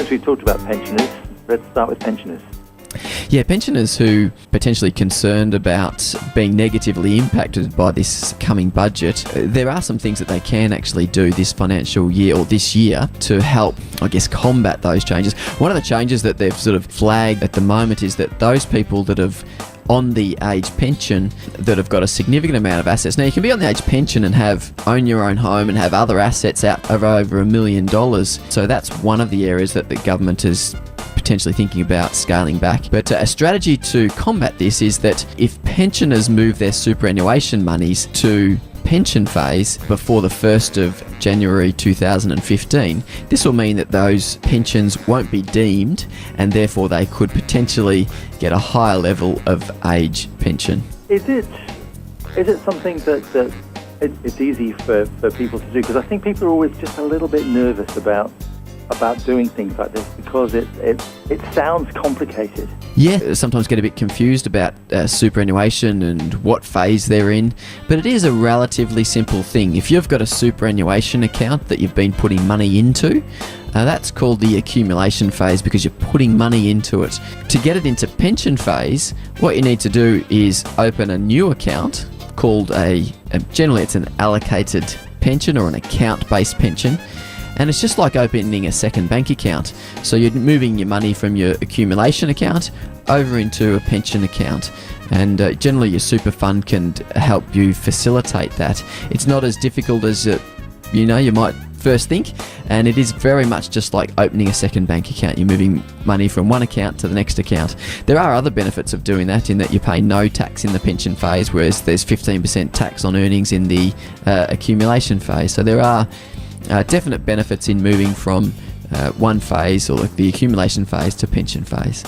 since we've talked about pensioners, let's start with pensioners. Yeah, pensioners who potentially concerned about being negatively impacted by this coming budget, there are some things that they can actually do this financial year or this year to help, I guess, combat those changes. One of the changes that they've sort of flagged at the moment is that those people that have on the age pension that have got a significant amount of assets. Now, you can be on the age pension and own your own home and have other assets out of over $1 million. So that's one of the areas that the government is potentially thinking about scaling back. But a strategy to combat this is that if pensioners move their superannuation monies to pension phase before the 1st of January 2015, this will mean that those pensions won't be deemed and therefore they could potentially get a higher level of age pension. Is it something that it's easy for people to do? Because I think people are always just a little bit nervous about doing things like this because it sounds complicated. Yeah, sometimes get a bit confused about superannuation and what phase they're in, but it is a relatively simple thing. If you've got a superannuation account that you've been putting money into, that's called the accumulation phase because you're putting money into it. To get it into pension phase, what you need to do is open a new account called generally it's an allocated pension or an account-based pension. And it's just like opening a second bank account. So you're moving your money from your accumulation account over into a pension account. And generally your super fund can help you facilitate that. It's not as difficult as you might first think. And it is very much just like opening a second bank account. You're moving money from one account to the next account. There are other benefits of doing that in that you pay no tax in the pension phase, whereas there's 15% tax on earnings in the accumulation phase. So there are definite benefits in moving from one phase or the accumulation phase to pension phase.